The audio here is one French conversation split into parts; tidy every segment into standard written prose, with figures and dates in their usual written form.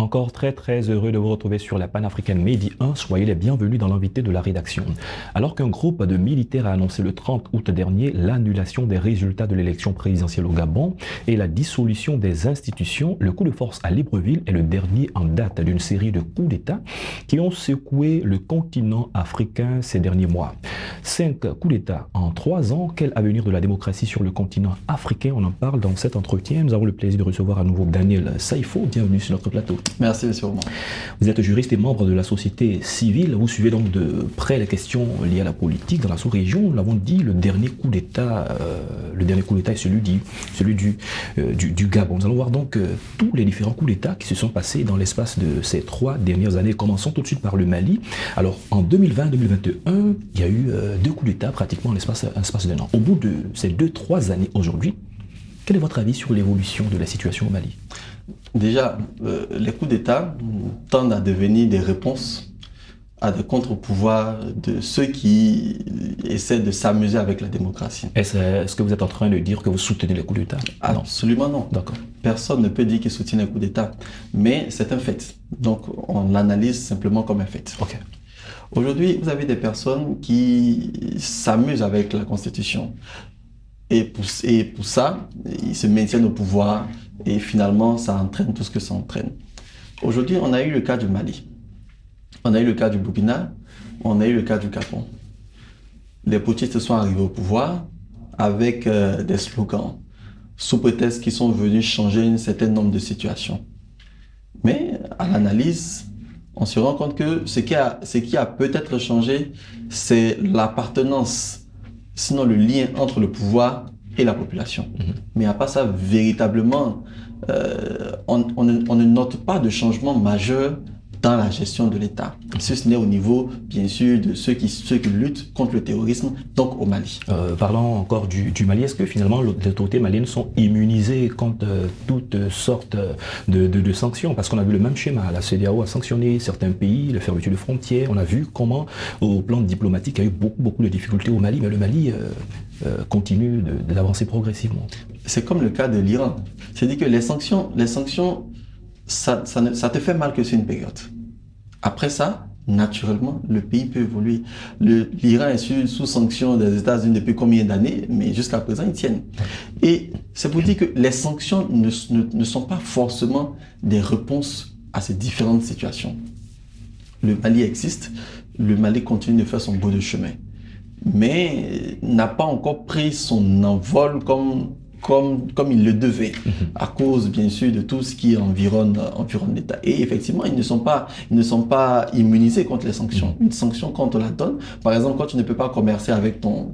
Encore très heureux de vous retrouver sur la panafricaine Midi 1. Soyez les bienvenus dans l'invité de la rédaction. Alors qu'un groupe de militaires a annoncé le 30 août dernier l'annulation des résultats de l'élection présidentielle au Gabon et la dissolution des institutions, le coup de force à Libreville est le dernier en date d'une série de coups d'État qui ont secoué le continent africain ces derniers mois. 5 coups d'État en 3 ans. Quel avenir de la démocratie sur le continent africain? On en parle dans cet entretien. Nous avons le plaisir de recevoir à nouveau Daniel Saifo. Bienvenue sur notre plateau. Merci, monsieur Roman. Vous êtes juriste et membre de la société civile. Vous suivez donc de près les questions liées à la politique dans la sous-région. Nous l'avons dit, le dernier coup d'État est celui du Gabon. Nous allons voir donc tous les différents coups d'État qui se sont passés dans l'espace de ces 3 dernières années. Commençons tout de suite par le Mali. Alors, en 2020-2021, il y a eu 2 coups d'État pratiquement en l'espace d'un an. Au bout de ces 2-3 années aujourd'hui, quel est votre avis sur l'évolution de la situation au Mali? Déjà, les coups d'État tendent à devenir des réponses à des contre-pouvoirs de ceux qui essaient de s'amuser avec la démocratie. Est-ce que vous êtes en train de dire que vous soutenez les coups d'État? Absolument non. D'accord. Personne ne peut dire qu'il soutient les coups d'État, mais c'est un fait. Donc, on l'analyse simplement comme un fait. Ok. Aujourd'hui, vous avez des personnes qui s'amusent avec la Constitution. Et pour ça, ils se maintiennent au pouvoir et finalement, ça entraîne tout ce que ça entraîne. Aujourd'hui, on a eu le cas du Mali. On a eu le cas du Burkina. On a eu le cas du Gabon. Les putschistes sont arrivés au pouvoir avec des slogans, sous prétexte qu'ils sont venus changer un certain nombre de situations. Mais à l'analyse, on se rend compte que ce qui a peut-être changé, c'est l'appartenance, sinon le lien entre le pouvoir et la population. Mais à part ça, véritablement, on ne note pas de changement majeur dans la gestion de l'État. Si ce n'est au niveau, bien sûr, de ceux qui luttent contre le terrorisme, donc au Mali. Parlons encore du Mali. Est-ce que finalement les autorités maliennes sont immunisées contre toutes sortes de sanctions? Parce qu'on a vu le même schéma. La CEDEAO a sanctionné certains pays, la fermeture de frontières. On a vu comment, au plan diplomatique, il y a eu beaucoup de difficultés au Mali, mais le Mali continue d'avancer progressivement. C'est comme le cas de l'Iran. C'est-à-dire que les sanctions, ça te fait mal que sur une période. Après ça, naturellement, le pays peut évoluer. L'Iran est sous sanction des États-Unis depuis combien d'années, mais jusqu'à présent, ils tiennent. Et c'est pour dire que les sanctions ne sont pas forcément des réponses à ces différentes situations. Le Mali existe, le Mali continue de faire son bout de chemin, mais n'a pas encore pris son envol comme il le devait, à cause bien sûr de tout ce qui environne l'État. Et effectivement, ils ne sont pas immunisés contre les sanctions. Une sanction, quand on la donne, par exemple, quand tu ne peux pas commercer avec ton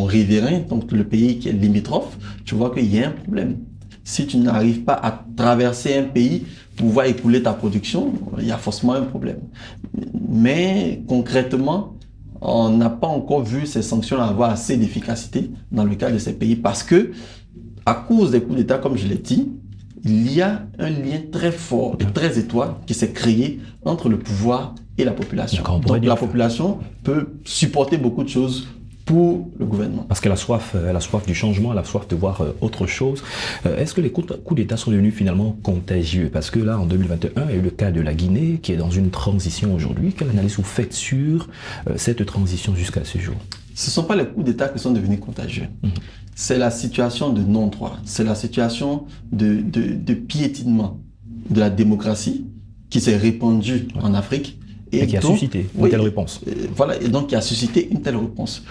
riverain, donc le pays qui est limitrophe, tu vois qu'il y a un problème. Si tu n'arrives pas à traverser un pays pour pouvoir écouler ta production, il y a forcément un problème. Mais concrètement, on n'a pas encore vu ces sanctions avoir assez d'efficacité dans le cas de ces pays parce que, à cause des coups d'État, comme je l'ai dit, il y a un lien très fort et très étroit qui s'est créé entre le pouvoir et la population. Donc la population peut supporter beaucoup de choses pour le gouvernement. Parce qu'elle a soif du changement, elle a soif de voir autre chose. Est-ce que les coups d'État sont devenus finalement contagieux? Parce que là, en 2021, il y a eu le cas de la Guinée qui est dans une transition aujourd'hui. Quelle analyse vous faites sur cette transition jusqu'à ce jour? Ce ne sont pas les coups d'État qui sont devenus contagieux. C'est la situation de non-droit. C'est la situation de piétinement de la démocratie qui s'est répandue en Afrique. Et qui a suscité une telle réponse. Voilà, et donc qui a suscité une telle réponse.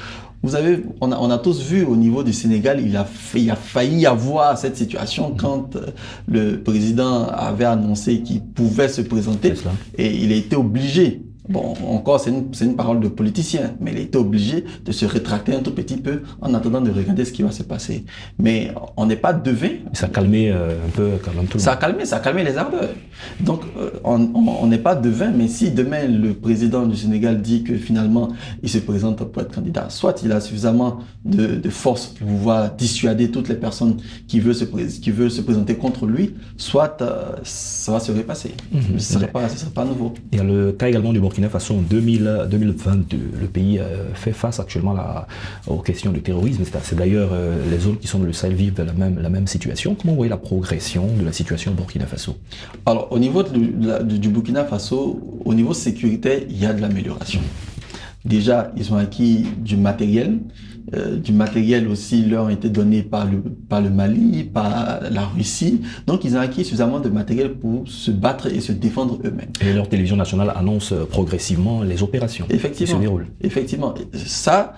Vous savez, on a tous vu au niveau du Sénégal, il a failli y avoir cette situation quand le président avait annoncé qu'il pouvait se présenter et il a été obligé. Bon, encore, c'est une parole de politicien, mais il a été obligé de se rétracter un tout petit peu en attendant de regarder ce qui va se passer. Mais on n'est pas devin. Ça a calmé un peu quand même tout le monde. Ça a calmé les ardeurs. Donc, on n'est pas devin, mais si demain le président du Sénégal dit que finalement il se présente pour être candidat, soit il a suffisamment de force pour pouvoir dissuader toutes les personnes qui veulent se présenter contre lui, soit ça va se repasser. Ce ne sera pas nouveau. Il y a le cas également du Burkina Burkina Faso en 2022. Le pays fait face actuellement aux questions de terrorisme. C'est d'ailleurs les zones qui sont dans le Sahel vivent la même situation. Comment vous voyez la progression de la situation au Burkina Faso? Alors, au niveau du Burkina Faso, au niveau sécuritaire, il y a de l'amélioration. Déjà, ils ont acquis du matériel. Du matériel aussi leur a été donné par le Mali, par la Russie. Donc, ils ont acquis suffisamment de matériel pour se battre et se défendre eux-mêmes. Et leur télévision nationale annonce progressivement les opérations qui se déroulent. Effectivement. Ça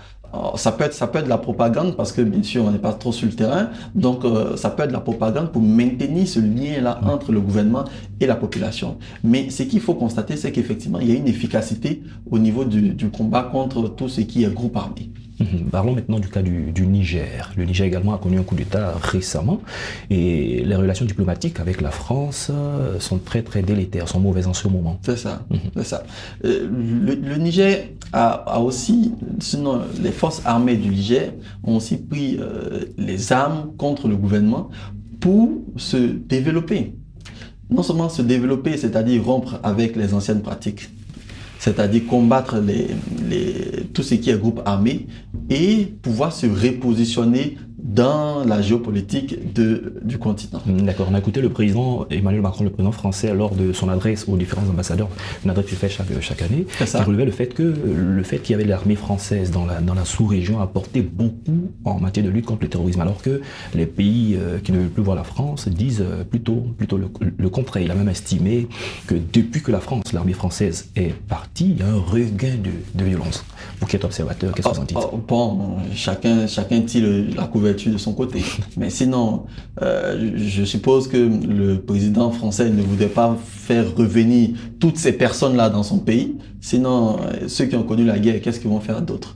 peut être de la propagande parce que bien sûr on n'est pas trop sur le terrain, donc ça peut être de la propagande pour maintenir ce lien-là entre le gouvernement et la population. Mais ce qu'il faut constater, c'est qu'effectivement il y a une efficacité au niveau du combat contre tout ce qui est groupe armé. Parlons maintenant du cas du Niger. Le Niger également a connu un coup d'État récemment et les relations diplomatiques avec la France sont très très délétères, sont mauvaises en ce moment. C'est ça, c'est ça. Le Niger a aussi, sinon les forces armées du Niger ont aussi pris les armes contre le gouvernement pour se développer. Non seulement se développer, c'est-à-dire rompre avec les anciennes pratiques, c'est-à-dire combattre tout ce qui est groupe armé et pouvoir se repositionner dans la géopolitique du continent. D'accord, on a écouté le président Emmanuel Macron, le président français, lors de son adresse aux différents ambassadeurs, une adresse qu'il fait chaque année, qui relevait le fait qu'il y avait de l'armée française dans la sous-région apportait beaucoup en matière de lutte contre le terrorisme, alors que les pays qui ne veulent plus voir la France disent plutôt le contraire. Il a même estimé que depuis que l'armée française est partie, il y a un regain de violence. Vous qui êtes observateur, qu'est-ce que vous en dites? Bon, chacun tire la couverture de son côté. Mais sinon, je suppose que le président français ne voudrait pas faire revenir toutes ces personnes-là dans son pays. Sinon, ceux qui ont connu la guerre, qu'est-ce qu'ils vont faire d'autre?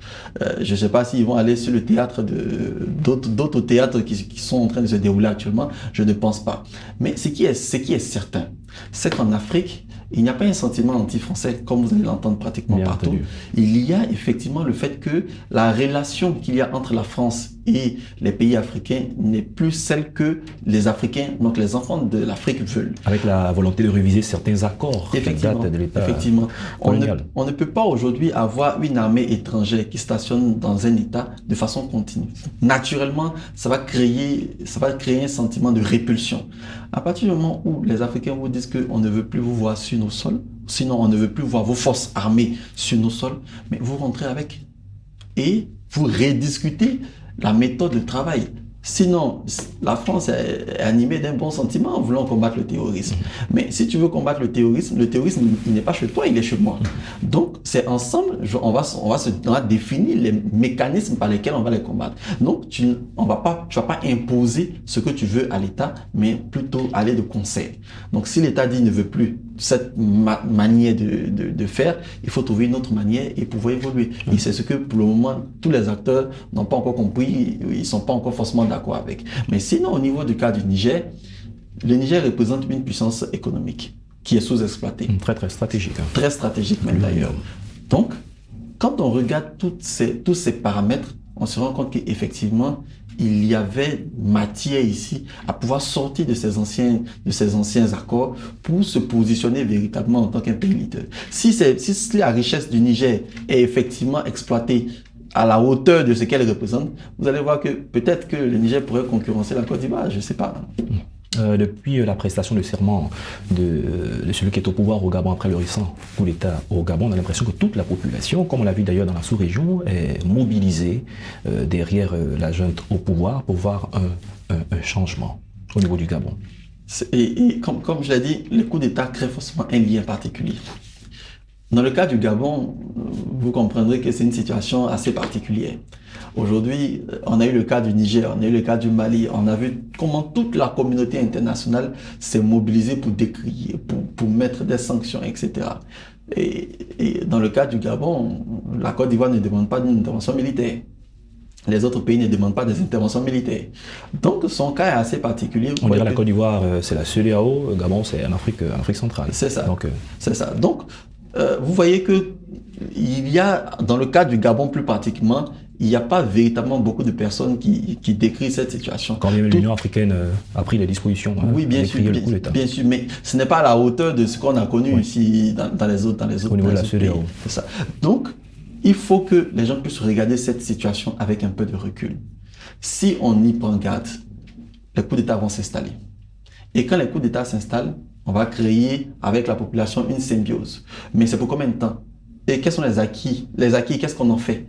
Je ne sais pas s'ils vont aller sur le théâtre d'autres théâtres qui sont en train de se dérouler actuellement. Je ne pense pas. Mais ce qui est certain, c'est qu'en Afrique, il n'y a pas un sentiment anti-français, comme vous allez l'entendre pratiquement partout. Entendu. Il y a effectivement le fait que la relation qu'il y a entre la France et les pays africains n'est plus celle que les Africains, donc les enfants de l'Afrique veulent. Avec la volonté de réviser certains accords qui datent de l'État colonial. On ne peut pas aujourd'hui avoir une armée étrangère qui stationne dans un État de façon continue. Naturellement, ça va créer un sentiment de répulsion. À partir du moment où les Africains vous disent qu'on ne veut plus vous voir sur nos sols, sinon on ne veut plus voir vos forces armées sur nos sols, mais vous rentrez avec et vous rediscutez la méthode de travail. Sinon, la France est animée d'un bon sentiment en voulant combattre le terrorisme. Mais si tu veux combattre le terrorisme, il n'est pas chez toi, il est chez moi. Donc, c'est ensemble, on va définir les mécanismes par lesquels on va les combattre. Donc, tu vas pas imposer ce que tu veux à l'État, mais plutôt aller de concert. Donc, si l'État dit ne veut plus cette manière de faire, il faut trouver une autre manière et pouvoir évoluer. Et c'est ce que, pour le moment, tous les acteurs n'ont pas encore compris, ils ne sont pas encore forcément d'accord avec. Mais sinon, au niveau du cas du Niger, le Niger représente une puissance économique qui est sous-exploitée. Très, très stratégique. Très stratégique même d'ailleurs. Donc, quand on regarde tous ces paramètres, on se rend compte qu'effectivement, il y avait matière ici à pouvoir sortir de ces anciens accords pour se positionner véritablement en tant qu'un pays leader. Si la richesse du Niger est effectivement exploitée à la hauteur de ce qu'elle représente, vous allez voir que peut-être que le Niger pourrait concurrencer la Côte d'Ivoire, je ne sais pas. Depuis la prestation de serment de celui qui est au pouvoir au Gabon après le récent coup d'État au Gabon, on a l'impression que toute la population, comme on l'a vu d'ailleurs dans la sous-région, est mobilisée derrière la junte au pouvoir pour voir un changement au niveau du Gabon. Et comme je l'ai dit, le coup d'État crée forcément un lien particulier. Dans le cas du Gabon, vous comprendrez que c'est une situation assez particulière. Aujourd'hui, on a eu le cas du Niger, on a eu le cas du Mali, on a vu comment toute la communauté internationale s'est mobilisée pour décrier, pour mettre des sanctions, etc. Et dans le cas du Gabon, la Côte d'Ivoire ne demande pas d'une intervention militaire. Les autres pays ne demandent pas des interventions militaires. Donc, son cas est assez particulier. On dirait que la Côte d'Ivoire, c'est la CEDEAO, le Gabon, c'est en Afrique centrale. C'est ça. C'est ça. Donc, vous voyez que il y a, dans le cas du Gabon plus particulièrement, il n'y a pas véritablement beaucoup de personnes qui décrivent cette situation. Quand même l'Union africaine a pris les dispositions. Oui, bien sûr, bien sûr, mais ce n'est pas à la hauteur de ce qu'on a connu ici dans les autres au niveau de la CEDEAO. C'est ça. Donc, il faut que les gens puissent regarder cette situation avec un peu de recul. Si on y prend garde, les coups d'État vont s'installer. Et quand les coups d'État s'installent, on va créer avec la population une symbiose. Mais c'est pour combien de temps? Et quels sont les acquis? Les acquis, qu'est-ce qu'on en fait?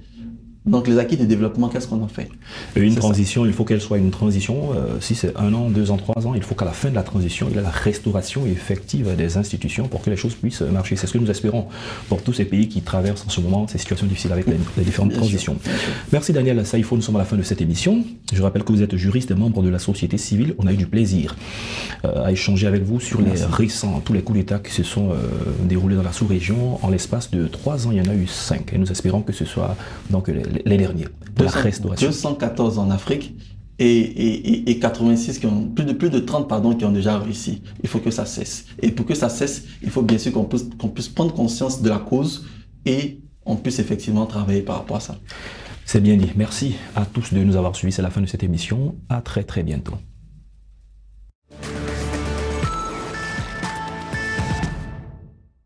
Donc les acquis de développement, qu'est-ce qu'on en fait? Une transition, il faut qu'elle soit une transition. Si c'est 1 an, 2 ans, 3 ans, il faut qu'à la fin de la transition, il y ait la restauration effective des institutions pour que les choses puissent marcher. C'est ce que nous espérons pour tous ces pays qui traversent en ce moment ces situations difficiles avec les différentes transitions. Merci Daniel Saïfo, nous sommes à la fin de cette émission. Je rappelle que vous êtes juriste et membre de la société civile. On a eu du plaisir à échanger avec vous sur les récents, tous les coups d'État qui se sont déroulés dans la sous-région. En l'espace de 3 ans, il y en a eu 5. Et nous espérons que ce soit donc les derniers, de la restauration. 214 en Afrique et 86 plus de 30 qui ont déjà réussi. Il faut que ça cesse. Et pour que ça cesse, il faut bien sûr qu'on puisse prendre conscience de la cause et on puisse effectivement travailler par rapport à ça. C'est bien dit. Merci à tous de nous avoir suivis. C'est la fin de cette émission. À très très bientôt.